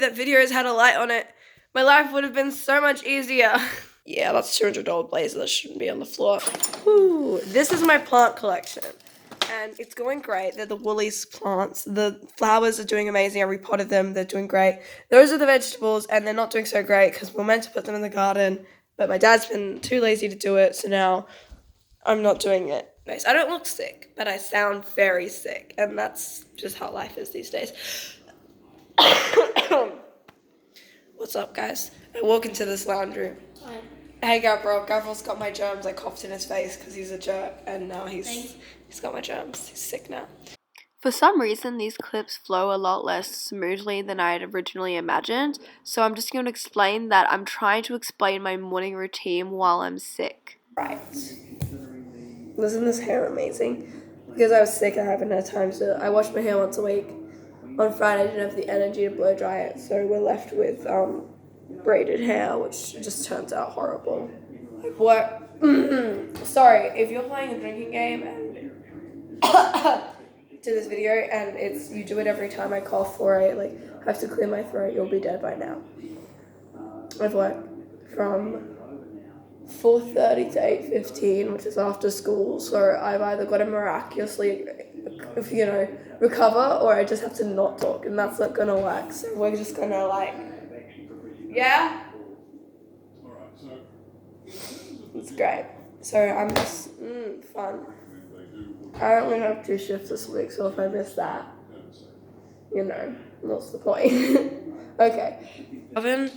that videos had a light on it, my life would have been so much easier. Yeah, that's $200 blazer that shouldn't be on the floor. Ooh, this is my plant collection. And it's going great. They're the Woolies plants. The flowers are doing amazing. I repotted them. They're doing great. Those are the vegetables, and they're not doing so great because we're meant to put them in the garden, but my dad's been too lazy to do it, so now I'm not doing it. Nice. I don't look sick, but I sound very sick, and that's just how life is these days. What's up, guys? I walk into this lounge room. Hi. Hey, Gabriel. Gabriel's got my germs. I coughed in his face because he's a jerk, and now he's got my germs. He's sick now. For some reason, these clips flow a lot less smoothly than I had originally imagined, so I'm just going to explain that I'm trying to explain my morning routine while I'm sick. Right. Isn't this hair amazing? Because I was sick, I haven't had time to... I wash my hair once a week. On Friday, I didn't have the energy to blow dry it, so we're left with braided hair, which just turns out horrible. Like, what? Sorry, if you're playing a drinking game and to this video and it's you do it every time I cough or I have to clear my throat, you'll be dead by now. I've worked from 4:30 to 8:15, which is after school, so I've either got to miraculously, recover, or I just have to not talk, and that's not gonna work. So we're just gonna yeah. It's great. So I'm just fun. I only have 2 shifts this week, so if I miss that, what's the point? Okay. Oven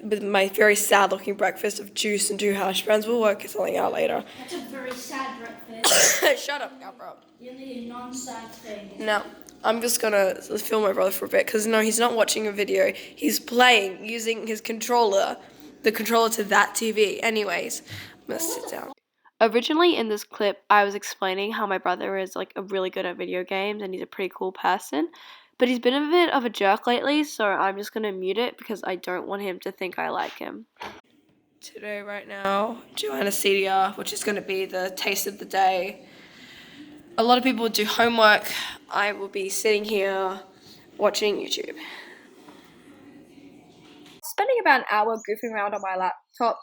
with my very sad-looking breakfast of juice and 2 hash browns. We'll work something out later. That's a very sad breakfast. Shut up, Gabriel. You need a non-sad thing. No, I'm just gonna film my brother for a bit because no, he's not watching a video. He's playing using his controller, the controller to that TV. Anyways, I'm gonna sit down. Originally in this clip, I was explaining how my brother is really good at video games and he's a pretty cool person. But he's been a bit of a jerk lately, so I'm just gonna mute it because I don't want him to think I like him. Today, right now, Joanna CDR, which is gonna be the taste of the day. A lot of people do homework. I will be sitting here watching YouTube. Spending about an hour goofing around on my laptop.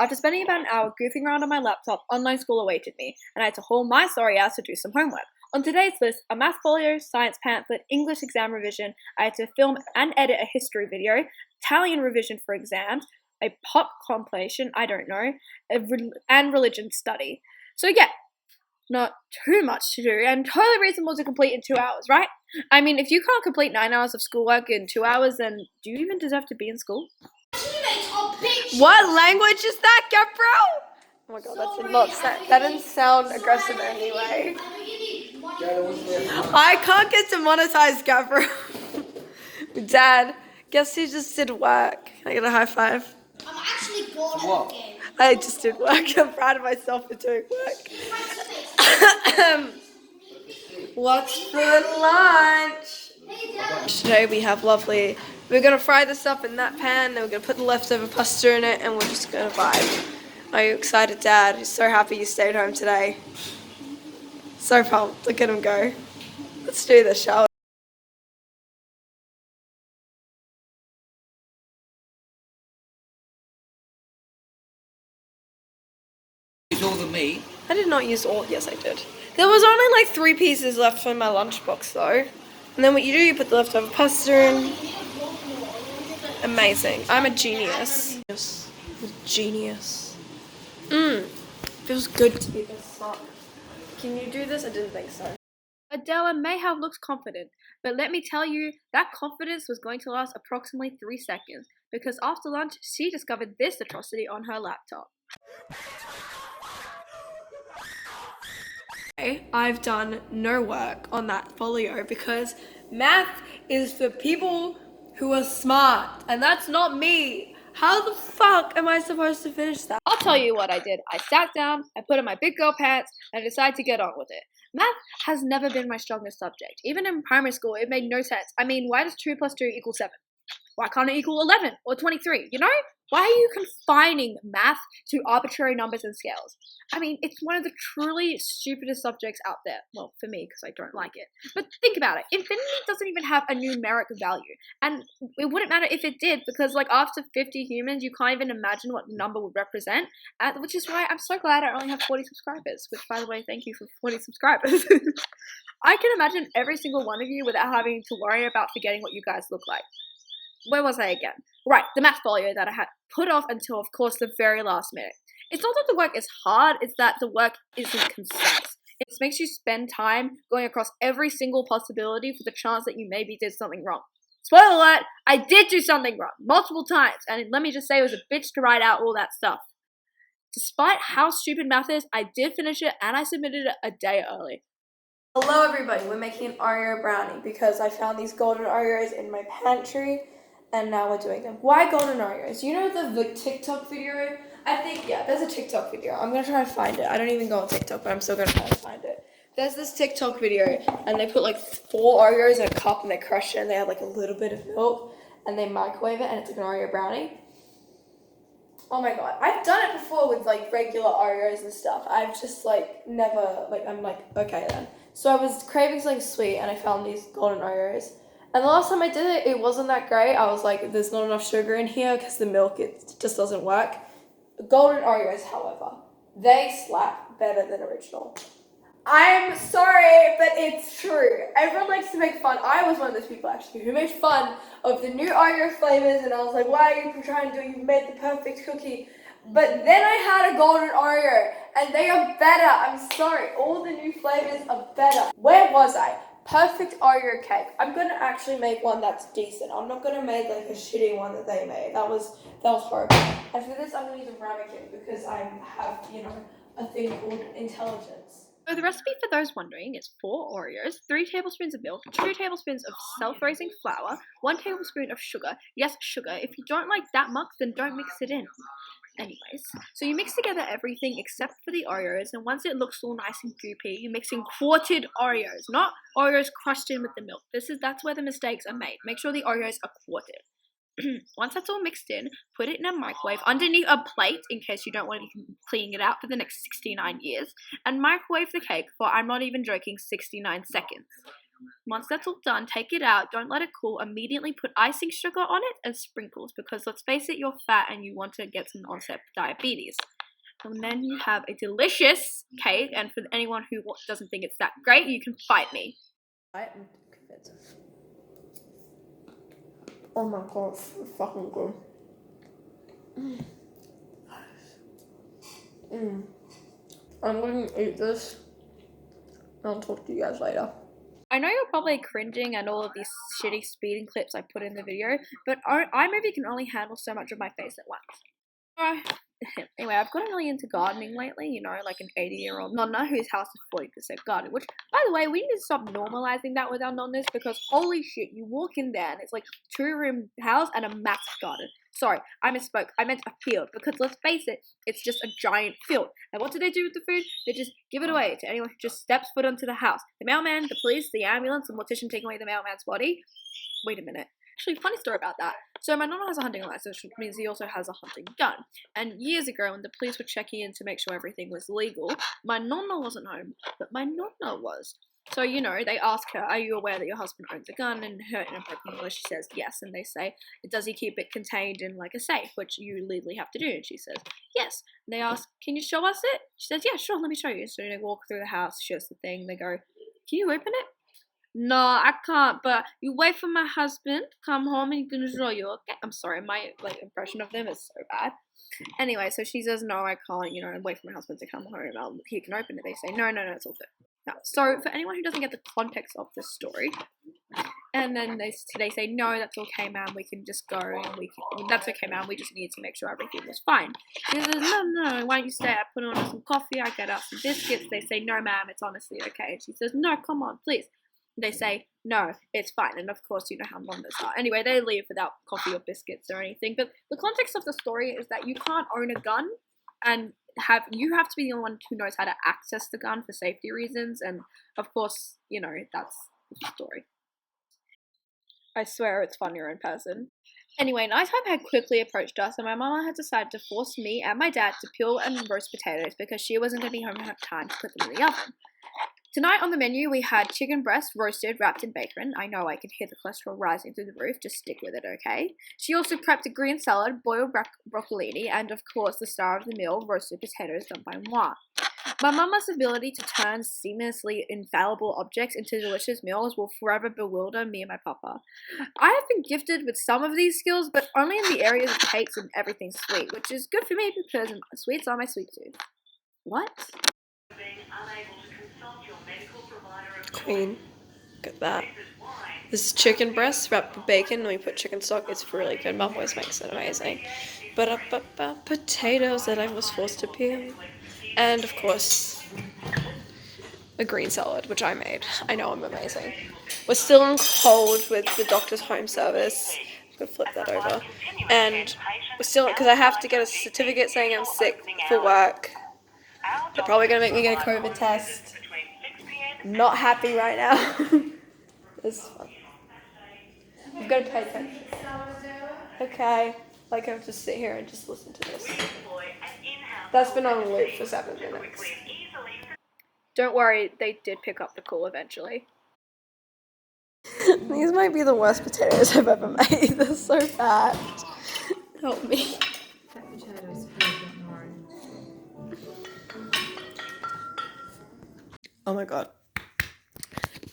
After spending about an hour goofing around on my laptop, online school awaited me, and I had to haul my sorry ass to do some homework. On today's list, a math folio, science pamphlet, English exam revision, I had to film and edit a history video, Italian revision for exams, a pop compilation, I don't know, and religion study. So yeah, not too much to do, and totally reasonable to complete in 2 hours, right? I mean, if you can't complete 9 hours of schoolwork in 2 hours, then do you even deserve to be in school? What language is that, Gabriel? Oh my god, that didn't sound aggressive anyway. I can't get demonetized, Gabriel. Dad, guess who just did work? Can I get a high five? I'm actually bored of the game. I just did work. I'm proud of myself for doing work. What's for lunch? Today we have we're going to fry this up in that pan, then we're going to put the leftover pasta in it, and we're just going to vibe. Are you excited, Dad? He's so happy you stayed home today. So pumped. Look at him go. Let's do this, shall we? Use all the meat. I did not use all. Yes, I did. There was only 3 pieces left from my lunchbox, though. And then what you do, you put the leftover pasta in. Amazing. I'm a genius. Genius. Feels good to be this smart. Can you do this? I didn't think so. Adela may have looked confident, but let me tell you, that confidence was going to last approximately 3 seconds, because after lunch, she discovered this atrocity on her laptop. I've done no work on that folio because math is for people who are smart, and that's not me. How the fuck am I supposed to finish that? I'll tell you what I did. I sat down, I put on my big girl pants, and I decided to get on with it. Math has never been my strongest subject. Even in primary school, it made no sense. I mean, why does 2 plus 2 equal 7? Why can't it equal 11 or 23, you know? Why are you confining math to arbitrary numbers and scales? I mean, it's one of the truly stupidest subjects out there. Well, for me, because I don't like it. But think about it. Infinity doesn't even have a numeric value. And it wouldn't matter if it did, because like after 50 humans, you can't even imagine what the number would represent. Which is why I'm so glad I only have 40 subscribers. Which, by the way, thank you for 40 subscribers. I can imagine every single one of you without having to worry about forgetting what you guys look like. Where was I again? Right, the math folio that I had put off until, of course, the very last minute. It's not that the work is hard, it's that the work isn't concise. It makes you spend time going across every single possibility for the chance that you maybe did something wrong. Spoiler alert, I did do something wrong, multiple times, and let me just say it was a bitch to write out all that stuff. Despite how stupid math is, I did finish it and I submitted it a day early. Hello everybody, we're making an Oreo brownie because I found these golden Oreos in my pantry and now we're doing them. Why golden Oreos? You know the TikTok video? I think, yeah, there's a TikTok video. I'm going to try and find it. I don't even go on TikTok, but I'm still going to try and find it. There's this TikTok video and they put like 4 Oreos in a cup and they crush it and they have like a little bit of milk and they microwave it and it's like an Oreo brownie. Oh my god, I've done it before with like regular Oreos and stuff. I've just like never, like I'm like, okay then. So I was craving something sweet and I found these golden Oreos. And the last time I did it, it wasn't that great. I was like, there's not enough sugar in here because the milk, it just doesn't work. Golden Oreos, however, they slap better than original. I'm sorry, but it's true. Everyone likes to make fun. I was one of those people actually who made fun of the new Oreo flavors and I was like, why are you trying to do? You've made the perfect cookie. But then I had a golden Oreo and they are better. I'm sorry. All the new flavors are better. Where was I? Perfect Oreo cake. I'm going to actually make one that's decent. I'm not going to make like a shitty one that they made. That was horrible. And for this, I'm going to use a ramekin because I have, you know, a thing called intelligence. So the recipe for those wondering is 4 Oreos, 3 tablespoons of milk, 2 tablespoons of self-raising flour, 1 tablespoon of sugar. Yes, sugar. If you don't like that much, then don't mix it in. Anyways, so you mix together everything except for the Oreos, and once it looks all nice and goopy, you mix in quartered Oreos, not Oreos crushed in with the milk. That's where the mistakes are made. Make sure the Oreos are quartered. Once that's all mixed in, put it in a microwave underneath a plate in case you don't want to be cleaning it out for the next 69 years, and microwave the cake for, I'm not even joking, 69 seconds. Once that's all done, take it out, don't let it cool, immediately put icing sugar on it and sprinkles because let's face it, you're fat and you want to get some onset diabetes. And then you have a delicious cake, and for anyone who doesn't think it's that great, you can fight me. Oh my god, it's fucking good. I'm going to eat this and I'll talk to you guys later. I know you're probably cringing at all of these shitty speeding clips I put in the video, but iMovie can only handle so much of my face at once. Anyway, I've gotten really into gardening lately, you know, like an 80-year-old nonna whose house is 40% garden, which, by the way, we need to stop normalizing that with our nonnas because, holy shit, you walk in there and it's like 2-room house and a massive garden. Sorry, I misspoke. I meant a field because, let's face it, it's just a giant field. And what do they do with the food? They just give it away to anyone who just steps foot onto the house. The mailman, the police, the ambulance, the mortician taking away the mailman's body. Wait a minute. Actually, funny story about that. So my nonna has a hunting license, which means he also has a hunting gun. And years ago, when the police were checking in to make sure everything was legal, my nonna wasn't home, but my nonna was. So, you know, they ask her, are you aware that your husband owns a gun? And her, in a broken English, she says yes. And they say, does he keep it contained in like a safe, which you legally have to do? And she says, yes. And they ask, can you show us it? She says, yeah, sure, let me show you. So they walk through the house, shows the thing, they go, can you open it? No, I can't, but you wait for my husband, come home and he can show you, okay? I'm sorry, my impression of them is so bad. Anyway, so she says, no, I can't, you know, and wait for my husband to come home, he can open it. They say, no, it's all good. No. So for anyone who doesn't get the context of this story, and then they say, no, that's okay, ma'am, we can just go, and that's okay, ma'am, we just need to make sure everything was fine. She says, no, why don't you stay? I put on some coffee, I get out some biscuits. They say, no, ma'am, it's honestly okay. And she says, no, come on, please. They say, no, it's fine. And of course, you know how nonnas are. Anyway, they leave without coffee or biscuits or anything. But the context of the story is that you can't own a gun and you have to be the one who knows how to access the gun for safety reasons. And of course, you know, that's the story. I swear it's funnier in person. Anyway, nighttime had quickly approached us, and my mama had decided to force me and my dad to peel and roast potatoes because she wasn't going to be home in time to put them in the oven. Tonight on the menu, we had chicken breast roasted, wrapped in bacon. I know I can hear the cholesterol rising through the roof, just stick with it, okay? She also prepped a green salad, boiled broccolini, and of course the star of the meal, roasted potatoes done by moi. My mama's ability to turn seamlessly infallible objects into delicious meals will forever bewilder me and my papa. I have been gifted with some of these skills, but only in the areas of cakes and everything sweet, which is good for me because sweets are my sweet tooth. What? Queen. Look at that. This is chicken breast wrapped with bacon, and we put chicken stock. It's really good. Mum always makes it amazing. But potatoes that I was forced to peel. And of course, a green salad, which I made. I know I'm amazing. We're still on hold with the doctor's home service. I'm gonna flip that over. And we're still, because I have to get a certificate saying I'm sick for work. They're probably gonna make me get a COVID test. I'm not happy right now. This is fun. I've got to pay attention. Okay. Like I have to sit here and just listen to this. That's been on loop for 7 minutes. Don't worry, they did pick up the call eventually. These might be the worst potatoes I've ever made. They're so bad. Help me. Oh my god.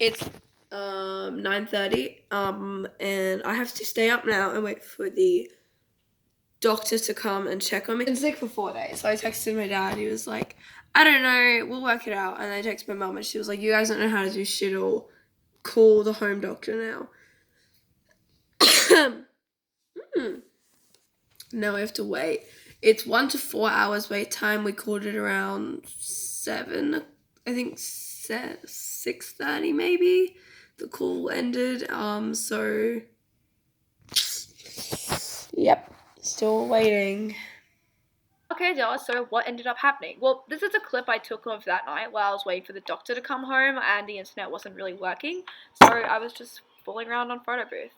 It's 9:30 and I have to stay up now and wait for the doctor to come and check on me. I've been sick for 4 days, so I texted my dad. He was like, I don't know, we'll work it out. And I texted my mum and she was like, you guys don't know how to do shit or call the home doctor now. Now we have to wait. It's 1 to 4 hours wait time. We called it around 7, I think 6:30 maybe. The call ended. So yep, still waiting. Okay, Della, so what ended up happening? Well, this is a clip I took of that night while I was waiting for the doctor to come home and the internet wasn't really working, so I was just fooling around on photo booth.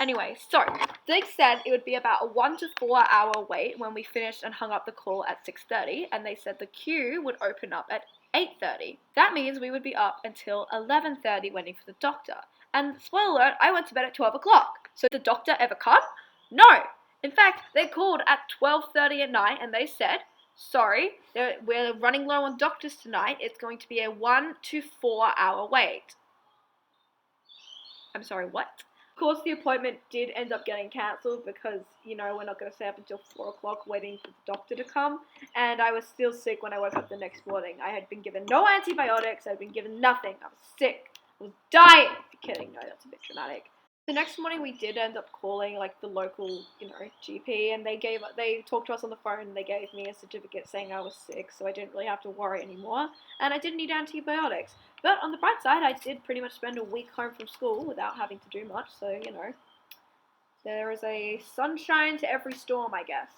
Anyway, so they said it would be about a 1 to 4 hour wait when we finished and hung up the call at 6:30, and they said the queue would open up at 8:30. That means we would be up until 11:30 waiting for the doctor. And spoiler alert, I went to bed at 12 o'clock. So did the doctor ever come? No. In fact, they called at 12:30 at night and they said, sorry, we're running low on doctors tonight. It's going to be a 1 to 4 hour wait. I'm sorry, what? Of course, the appointment did end up getting cancelled because, you know, we're not going to stay up until 4 o'clock waiting for the doctor to come. And I was still sick when I woke up the next morning. I had been given no antibiotics. I had been given nothing. I was sick. I was dying. You're kidding. No, that's a bit dramatic. The next morning, we did end up calling, like, the local, GP, and they talked to us on the phone, and they gave me a certificate saying I was sick, so I didn't really have to worry anymore, and I didn't need antibiotics. But on the bright side, I did pretty much spend a week home from school without having to do much, so, there is a sunshine to every storm, I guess.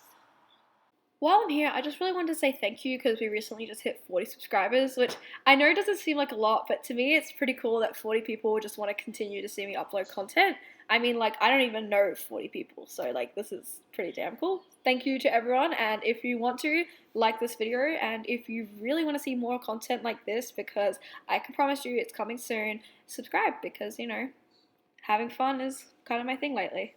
While I'm here, I just really wanted to say thank you because we recently just hit 40 subscribers, which I know doesn't seem like a lot, but to me it's pretty cool that 40 people just want to continue to see me upload content. I mean, like, I don't even know 40 people, so, like, this is pretty damn cool. Thank you to everyone, and if you want to, like this video, and if you really want to see more content like this, because I can promise you it's coming soon, subscribe, because, having fun is kind of my thing lately.